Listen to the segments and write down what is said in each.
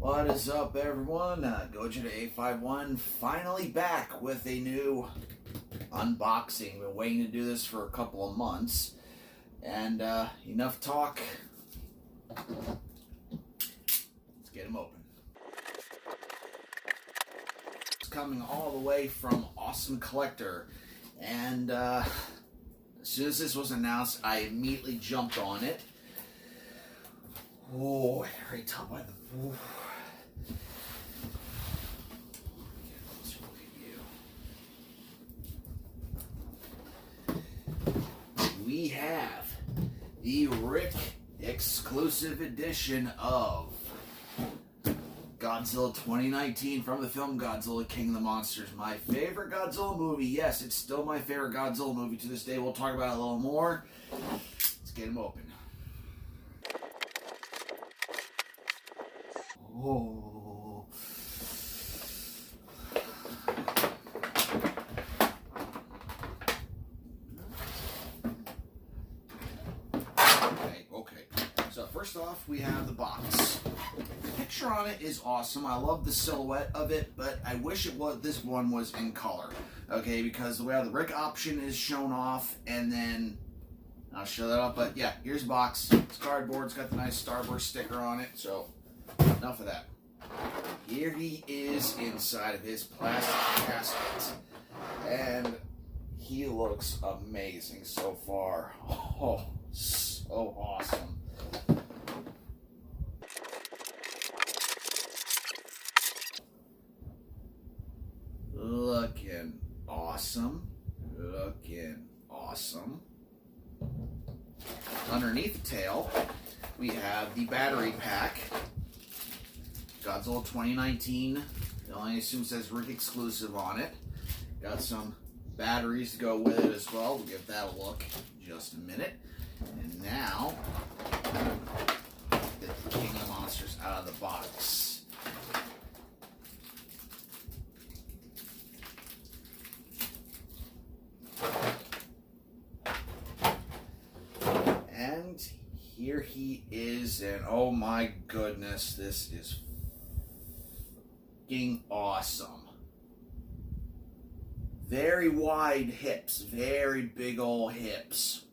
What is up, everyone? Godzilla KOTM finally back with a new unboxing. Been waiting to do this for a couple of months, and enough talk. Let's get them open. It's coming all the way from Awesome Collector, and as soon as this was announced, I immediately jumped on it. Oh, right top by the. Ooh. We have the Rick exclusive edition of Godzilla 2019 from the film Godzilla King of the Monsters. My favorite Godzilla movie. Yes, it's still my favorite Godzilla movie to this day. We'll talk about it a little more. Let's get them open. Oh. Okay. So first off, we have the box. The picture on it is awesome. I love the silhouette of it, but I wish this one was in color. Okay, because the way the Rick option is shown off, and then I'll show that up. But yeah, here's the box. It's cardboard. It's got the nice Starburst sticker on it. So enough of that. Here he is inside of his plastic casket, and he looks amazing so far. Oh, so awesome. Looking awesome. Looking awesome. Underneath the tail, we have the battery pack. Godzilla 2019. I assume it says Rick exclusive on it. Got some batteries to go with it as well. We'll give that a look in just a minute. And now, get the King of the Monsters out of the box. And here he is, and oh my goodness, this is awesome. Very wide hips, very big old hips,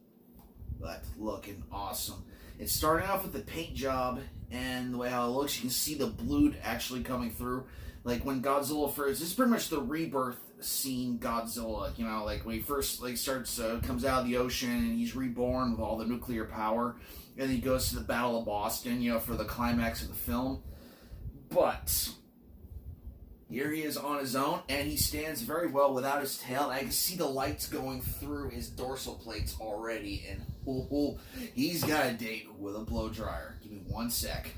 but looking awesome. It's starting off with the paint job, and the way how it looks, you can see the blue actually coming through. Like when Godzilla first, this is pretty much the rebirth scene Godzilla, you know, like when he first comes out of the ocean and he's reborn with all the nuclear power, and then he goes to the Battle of Boston, you know, for the climax of the film. But here he is on his own, and he stands very well without his tail. I can see the lights going through his dorsal plates already, and he's got a date with a blow dryer. Give me 1 sec.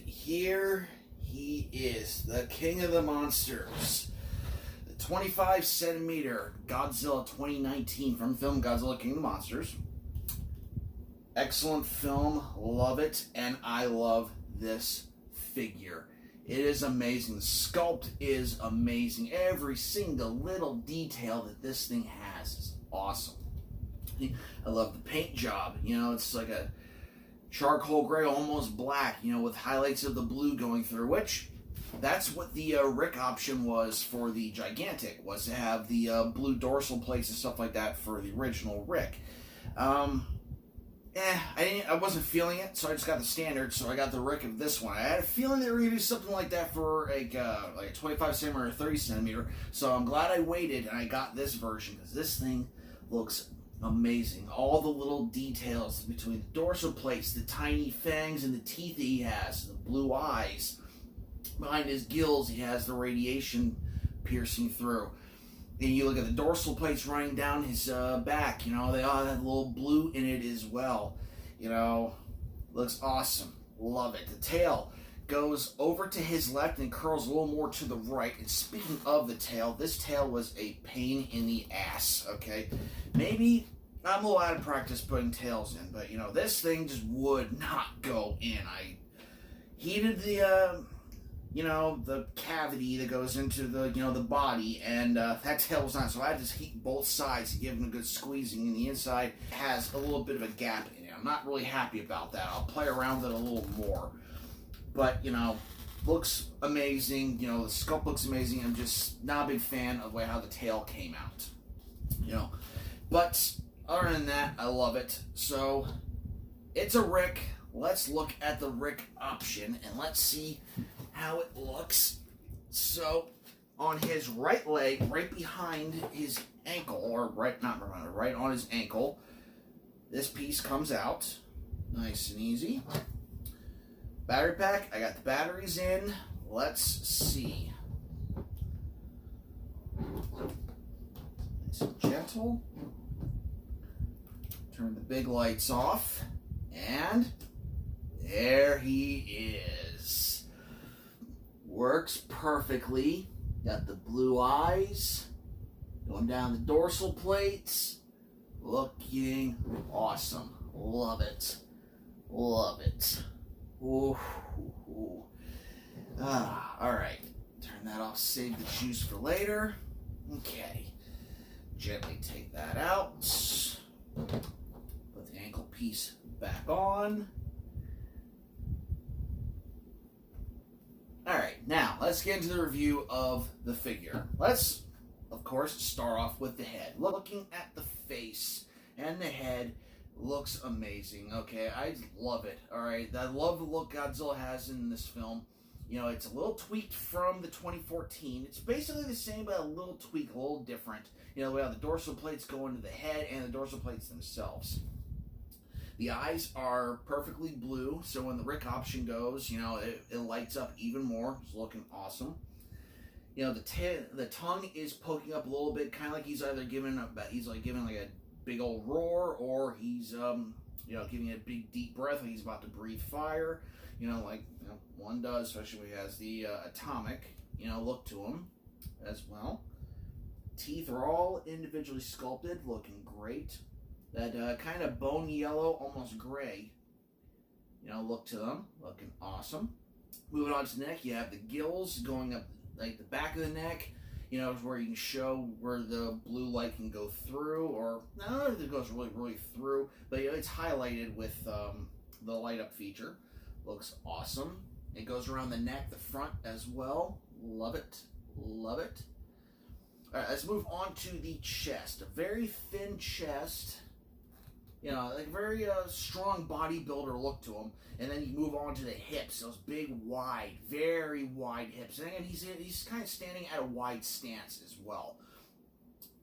Here he is, the King of the Monsters. The 25 centimeter Godzilla 2019 from film Godzilla King of the Monsters. Excellent film, love it, and I love this figure. It is amazing. The sculpt is amazing. Every single little detail that this thing has is awesome. I love the paint job. You know, it's like a charcoal gray, almost black, you know, with highlights of the blue going through, which that's what the Rick option was for the Gigantic, was to have the blue dorsal plates and stuff like that for the original Rick. I wasn't feeling it, so I just got the standard, so I got the Rick of this one. I had a feeling they were going to do something like that for like a 25 centimeter or 30 centimeter, so I'm glad I waited and I got this version, because this thing looks amazing. All the little details between the dorsal plates, the tiny fangs and the teeth that he has, the blue eyes. Behind his gills, he has the radiation piercing through. And you look at the dorsal plates running down his back, you know, they all have a little blue in it as well. You know, looks awesome. Love it. The tail goes over to his left and curls a little more to the right. And speaking of the tail, this tail was a pain in the ass, okay? Maybe I'm a little out of practice putting tails in, but, you know, this thing just would not go in. I heated the, you know, the cavity that goes into the, you know, the body, and that tail was not. So I had to heat both sides to give them a good squeezing, and the inside has a little bit of a gap in it. I'm not really happy about that. I'll play around with it a little more. But, you know, looks amazing. You know, the sculpt looks amazing. I'm just not a big fan of how the tail came out. You know, but other than that, I love it. So, it's a Rick. Let's look at the Rick option, and let's see how it looks. So, on his right leg, right behind his ankle, or right on his ankle, this piece comes out. Nice and easy. Battery pack, I got the batteries in. Let's see. Nice and gentle. Turn the big lights off. And there he is. Works perfectly. Got the blue eyes. Going down the dorsal plates. Looking awesome. Love it. Love it. Ooh, ooh, ooh. Alright. Turn that off, save the juice for later. Okay. Gently take that out. Put the ankle piece back on. Alright, now let's get into the review of the figure. Let's, of course, start off with the head. Looking at the face and the head, looks amazing. Okay, I love it. All right, I love the look Godzilla has in this film. You know, it's a little tweaked from the 2014. It's basically the same, but a little tweak, a little different. You know, we have the dorsal plates go into the head and the dorsal plates themselves. The eyes are perfectly blue, so when the Rick option goes, you know, it lights up even more. It's looking awesome. You know, the tongue is poking up a little bit, kind of like he's either giving like a big old roar, or he's you know, giving a big deep breath, like he's about to breathe fire. You know, like, you know, one does, especially when he has the atomic, you know, look to him as well. Teeth are all individually sculpted, looking great. That kind of bone yellow, almost gray, you know, look to them, looking awesome. Moving on to the neck, you have the gills going up like the back of the neck. You know, where you can show where the blue light can go through, or I don't know if it goes really through, but you know, it's highlighted with the light up feature. Looks awesome. It goes around the neck, the front as well. Love it. Love it. All right, let's move on to the chest. A very thin chest. You know, like a very strong bodybuilder look to him. And then you move on to the hips. Those big, wide, very wide hips. And again, he's kind of standing at a wide stance as well.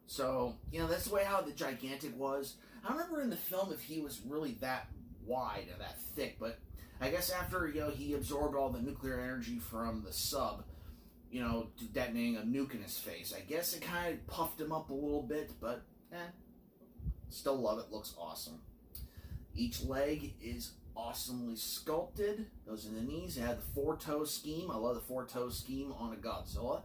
So, you know, that's the way how the gigantic was. I don't remember in the film if he was really that wide or that thick, but I guess after, you know, he absorbed all the nuclear energy from the sub, you know, detonating a nuke in his face, I guess it kind of puffed him up a little bit, but, still love it. Looks awesome. Each leg is awesomely sculpted. Goes in the knees. It had the 4-toe scheme. I love the 4-toe scheme on a Godzilla.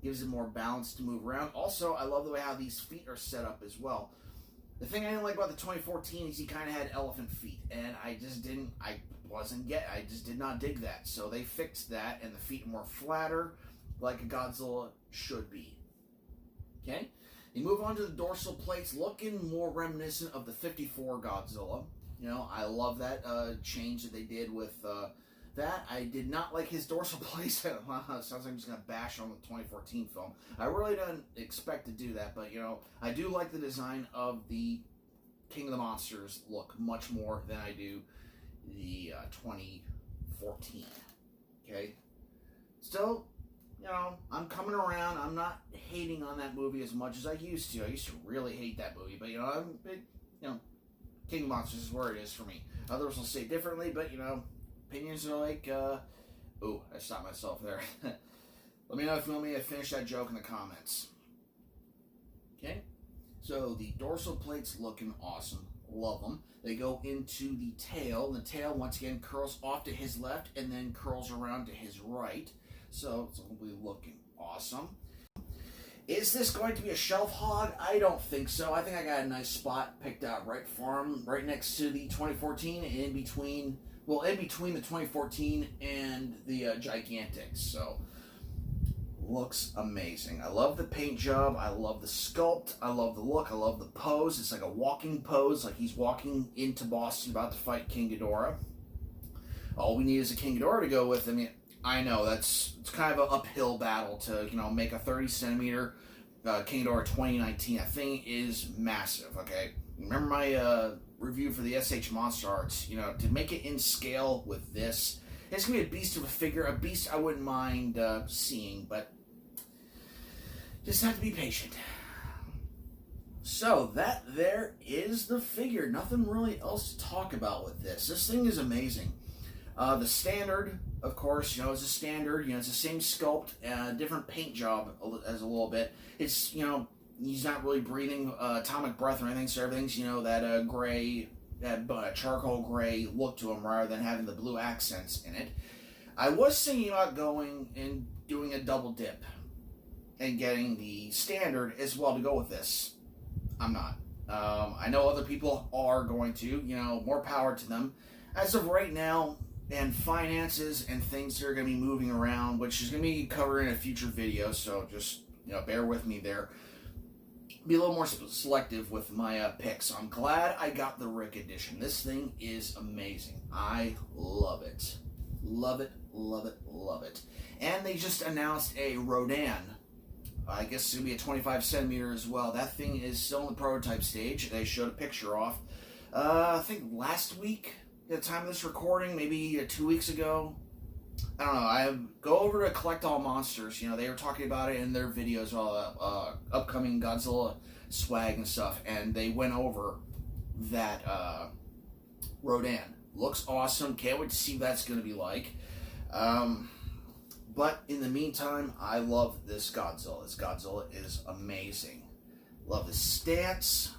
Gives it more balance to move around. Also, I love the way how these feet are set up as well. The thing I didn't like about the 2014 is he kind of had elephant feet, and I just did not dig that. So they fixed that, and the feet are more flatter, like a Godzilla should be. Okay? You move on to the dorsal plates, looking more reminiscent of the 54 Godzilla. You know, I love that change that they did with that. I did not like his dorsal plates. Sounds like I'm just going to bash on the 2014 film. I really didn't expect to do that, but, you know, I do like the design of the King of the Monsters look much more than I do the 2014. Okay? Still, you know, I'm coming around. I'm not hating on that movie as much as I used to. I used to really hate that movie, but, you know, King of Monsters is where it is for me. Others will say differently, but, you know, opinions are like, ooh, I stopped myself there. Let me know if you want me to finish that joke in the comments. Okay, so the dorsal plates looking awesome. Love them. They go into the tail. The tail, once again, curls off to his left and then curls around to his right. So it's going to be looking awesome. Is this going to be a shelf hog? I don't think so. I think I got a nice spot picked out right for him, right next to the 2014, in between the 2014 and the Gigantics. So, looks amazing. I love the paint job. I love the sculpt. I love the look. I love the pose. It's like a walking pose, like he's walking into Boston about to fight King Ghidorah. All we need is a King Ghidorah to go with him. I know it's kind of an uphill battle to make a 30 centimeter King Ghidorah 2019. That thing is massive. Okay, remember my review for the SH Monster Arts? To make it in scale with this, it's gonna be a beast of a figure, a beast I wouldn't mind seeing, but just have to be patient. So that there is the figure. Nothing really else to talk about with this. This thing is amazing. The standard, of course, is a standard. It's the same sculpt, different paint job as a little bit. It's, he's not really breathing atomic breath or anything, so everything's, that gray, that charcoal gray look to him rather than having the blue accents in it. I was thinking about going and doing a double dip and getting the standard as well to go with this. I'm not. I know other people are going to, more power to them. As of right now, and finances and things that are going to be moving around, which is going to be covered in a future video, so just bear with me there. Be a little more selective with my picks. I'm glad I got the Rick edition. This thing is amazing. I love it. Love it, love it, love it. And they just announced a Rodan. I guess it's going to be a 25 centimeter as well. That thing is still in the prototype stage. They showed a picture off, I think last week. At the time of this recording, maybe 2 weeks ago. I don't know. I go over to Collect All Monsters. They were talking about it in their videos, all upcoming Godzilla swag and stuff, and they went over that Rodan. Looks awesome. Can't wait to see what that's going to be like. But in the meantime, I love this Godzilla. This Godzilla is amazing. Love his stance.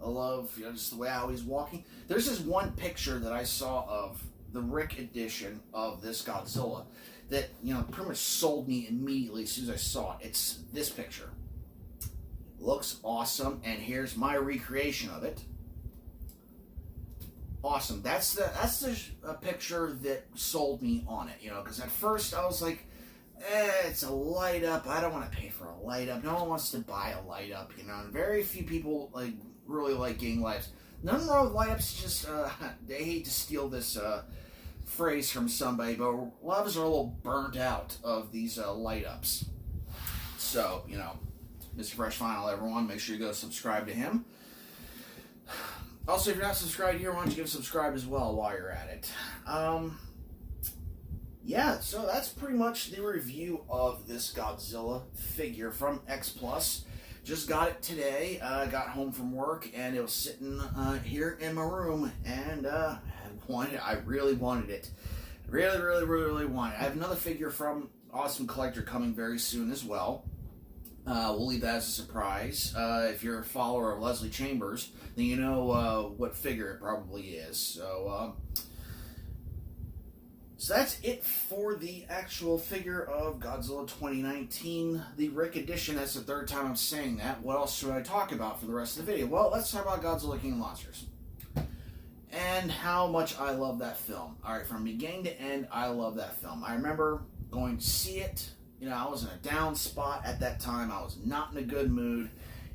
I love, just the way how he's walking. There's this one picture that I saw of the Rick edition of this Godzilla that, pretty much sold me immediately as soon as I saw it. It's this picture. Looks awesome, and here's my recreation of it. Awesome. That's the picture that sold me on it, because at first I was like, it's a light up. I don't want to pay for a light up. No one wants to buy a light up, and very few people really like getting lights. Nothing wrong with light ups, just they hate to steal this phrase from somebody, but a lot of us are a little burnt out of these light ups. So, Mr. Fresh Final, everyone, make sure you go subscribe to him. Also, if you're not subscribed here, why don't you give subscribe as well while you're at it. Yeah, so that's pretty much the review of this Godzilla figure from X Plus. Just got it today. Got home from work, and it was sitting here in my room, and I really wanted it. Really wanted it. I have another figure from Awesome Collector coming very soon as well. We'll leave that as a surprise. If you're a follower of Leslie Chambers, then you know what figure it probably is. So that's it for the actual figure of Godzilla 2019, the Rick edition. That's the third time I'm saying that. What else should I talk about for the rest of the video? Well, let's talk about Godzilla King of Monsters. And how much I love that film. Alright, from beginning to end, I love that film. I remember going to see it. I was in a down spot at that time. I was not in a good mood.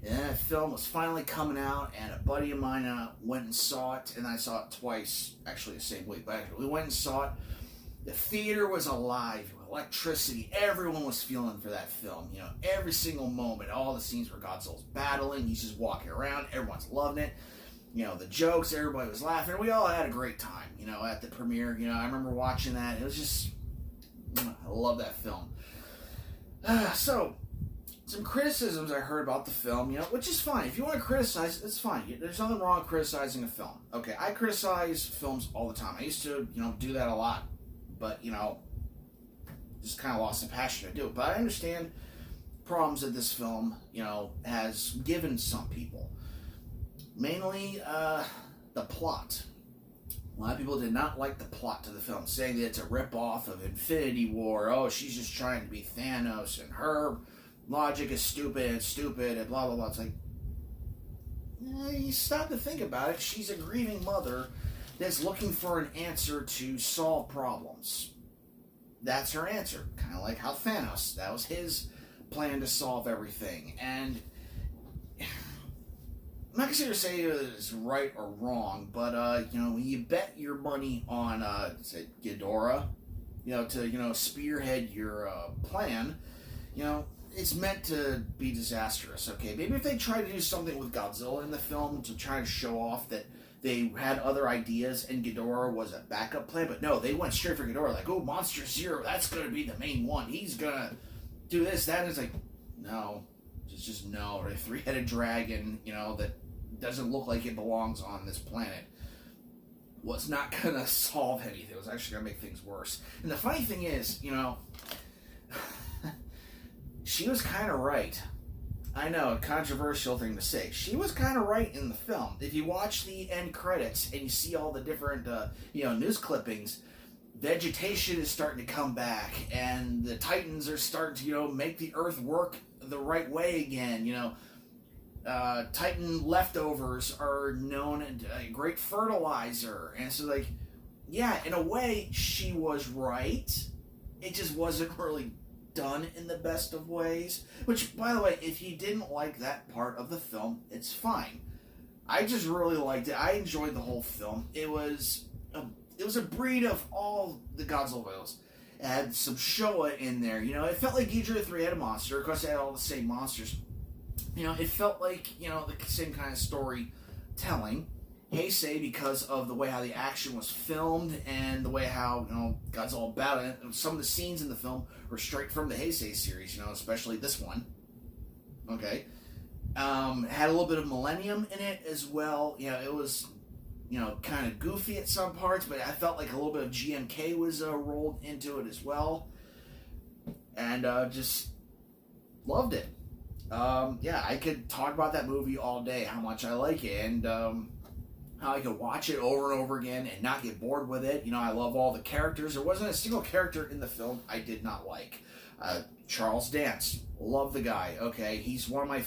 And that film was finally coming out, and a buddy of mine went and saw it, and I saw it twice, actually the same week, but we went and saw it. The theater was alive, electricity, everyone was feeling for that film, every single moment, all the scenes where Godzilla's battling, he's just walking around, everyone's loving it, the jokes, everybody was laughing, we all had a great time, at the premiere, I remember watching that, it was just, I love that film. So, some criticisms I heard about the film, which is fine. If you want to criticize, it's fine. There's nothing wrong with criticizing a film. Okay, I criticize films all the time. I used to, do that a lot. But, just kind of lost the passion to do it. But I understand problems that this film, has given some people. Mainly, the plot. A lot of people did not like the plot to the film, saying that it's a rip-off of Infinity War. Oh, she's just trying to be Thanos, and her logic is stupid, and blah, blah, blah. It's like, you stop to think about it. She's a grieving mother that's looking for an answer to solve problems. That's her answer. Kind of like how Thanos, that was his plan to solve everything. And I'm not going to say it's right or wrong, but, when you bet your money on, say, Ghidorah, to, spearhead your plan, it's meant to be disastrous, okay? Maybe if they try to do something with Godzilla in the film to try to show off that they had other ideas and Ghidorah was a backup plan, but no, they went straight for Ghidorah, like, oh, Monster Zero, that's going to be the main one. He's going to do this, that, and it's like, no, just no. Or a three-headed dragon, that doesn't look like it belongs on this planet, was not going to solve anything. It was actually going to make things worse. And the funny thing is, she was kind of right. I know, a controversial thing to say. She was kind of right in the film. If you watch the end credits and you see all the different, news clippings, vegetation is starting to come back, and the Titans are starting to, make the Earth work the right way again, Titan leftovers are known as a great fertilizer. And so, like, yeah, in a way, she was right. It just wasn't really done in the best of ways. Which, by the way, if you didn't like that part of the film, it's fine. I just really liked it. I enjoyed the whole film. It was a breed of all the Godzilla films. It had some Showa in there. It felt like Ghidorah the three-headed monster. Of course, they had all the same monsters. It felt like, the same kind of storytelling. Heisei, because of the way how the action was filmed and the way how, Godzilla battled it. Some of the scenes in the film were straight from the Heisei series, especially this one. Okay. Had a little bit of Millennium in it as well. It was, kind of goofy at some parts, but I felt like a little bit of GMK was rolled into it as well. And just loved it. I could talk about that movie all day, how much I like it, and how I could watch it over and over again and not get bored with it. I love all the characters. There wasn't a single character in the film I did not like. Charles Dance, love the guy. Okay, he's one of my,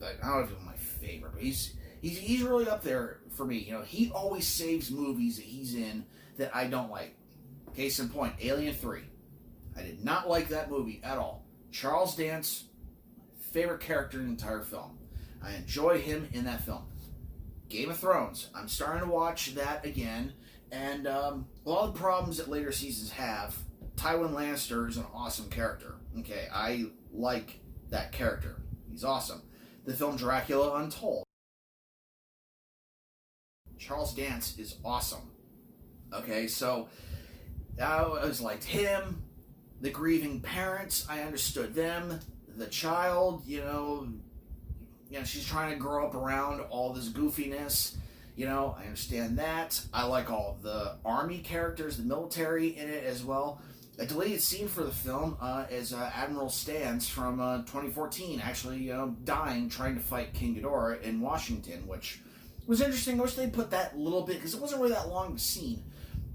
I don't know if he's my favorite, but he's really up there for me. He always saves movies that he's in that I don't like. Case in point, Alien 3. I did not like that movie at all. Charles Dance, favorite character in the entire film. I enjoy him in that film. Game of Thrones. I'm starting to watch that again, and a lot of the problems that later seasons have, Tywin Lannister is an awesome character. Okay, I like that character. He's awesome. The film Dracula Untold. Charles Dance is awesome. Okay, so I was like him, the grieving parents, I understood them. The child, she's trying to grow up around all this goofiness. I understand that. I like all the army characters, the military in it as well. A deleted scene for the film is Admiral Stans from 2014 actually dying trying to fight King Ghidorah in Washington, which was interesting. I wish they put that little bit, because it wasn't really that long of a scene.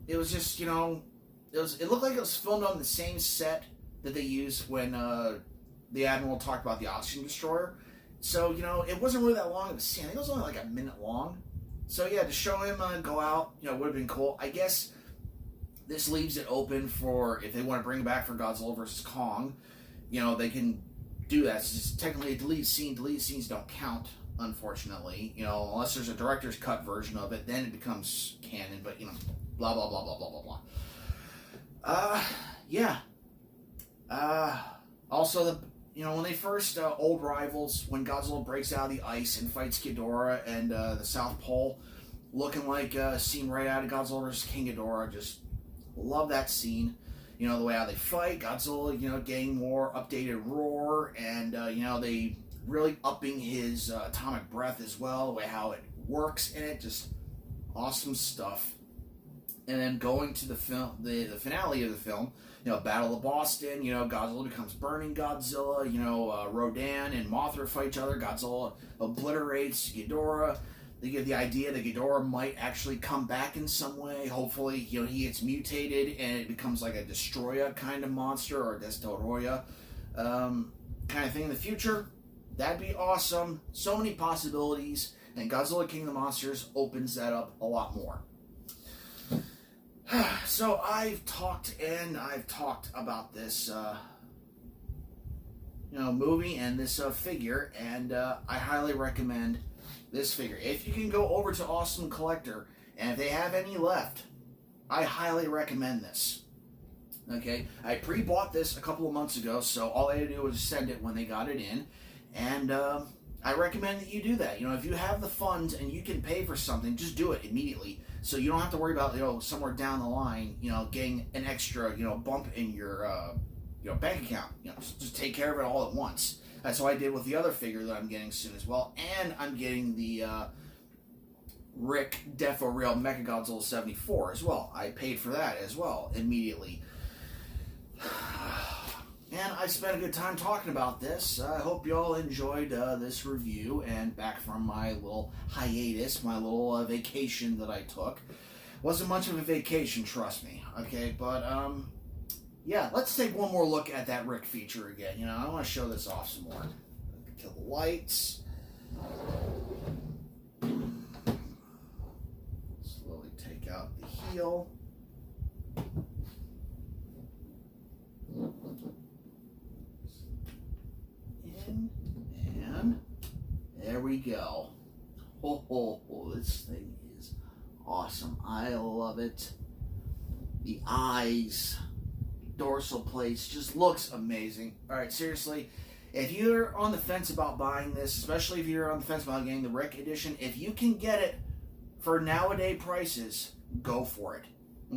It was just, it looked like it was filmed on the same set that they used when the Admiral talked about the oxygen destroyer. So, it wasn't really that long of a scene. I think it was only like a minute long. So, yeah, to show him go out, would have been cool. I guess this leaves it open for, if they want to bring it back for Godzilla vs. Kong, they can do that. It's just technically a deleted scene. Deleted scenes don't count, unfortunately. Unless there's a director's cut version of it, then it becomes canon. But, blah, blah, blah, blah, blah, blah, blah. Yeah. Also, when they first, old rivals, when Godzilla breaks out of the ice and fights Ghidorah and the South Pole, looking like a scene right out of Godzilla vs. King Ghidorah, just love that scene. The way how they fight, Godzilla, getting more updated roar, and, they really upping his atomic breath as well, the way how it works in it, just awesome stuff. And then going to the film, the finale of the film, Battle of Boston, Godzilla becomes Burning Godzilla, Rodan and Mothra fight each other, Godzilla obliterates Ghidorah. They give the idea that Ghidorah might actually come back in some way. Hopefully, he gets mutated and it becomes like a Destroyer kind of monster, or Destoroya kind of thing in the future. That'd be awesome. So many possibilities, and Godzilla King of the Monsters opens that up a lot more. So I've talked about this, movie and this figure, and I highly recommend this figure. If you can go over to Awesome Collector, and if they have any left, I highly recommend this. Okay, I pre-bought this a couple of months ago, so all I had to do was send it when they got it in, and I recommend that you do that. If you have the funds and you can pay for something, just do it immediately, so you don't have to worry about somewhere down the line getting an extra bump in your bank account. Just take care of it all at once. That's what I did with the other figure that I'm getting soon as well, and I'm getting the Rick Defo Real Mechagodzilla 74 as well. I paid for that as well immediately. And I spent a good time talking about this. I hope you all enjoyed this review, and back from my little hiatus, my little vacation that I took. Wasn't much of a vacation, trust me. Okay, but yeah, let's take one more look at that Rick feature again. I want to show this off some more. Kill the lights. Slowly take out the heel. In, and there we go. This thing is awesome. I love it. The eyes, dorsal plates, just looks amazing. Alright, seriously, if you're on the fence about buying this, especially if you're on the fence about getting the Rick edition, if you can get it for nowadays prices, go for it.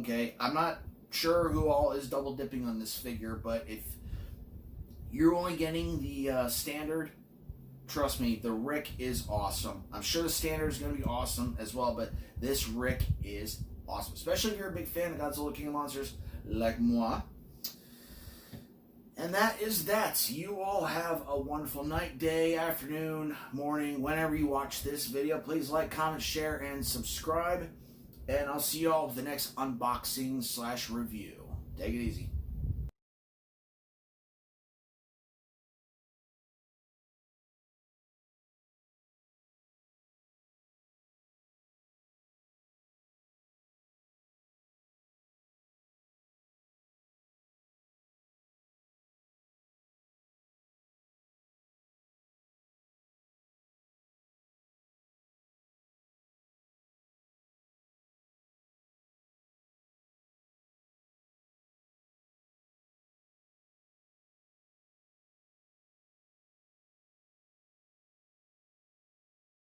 Okay, I'm not sure who all is double dipping on this figure, but if you're only getting the standard, trust me, the Rick is awesome. I'm sure the standard is going to be awesome as well, but this Rick is awesome, especially if you're a big fan of Godzilla King of Monsters like moi. And that is that. You all have a wonderful night, day, afternoon, morning, whenever you watch this video. Please like, comment, share, and subscribe. And I'll see you all with the next unboxing / review. Take it easy.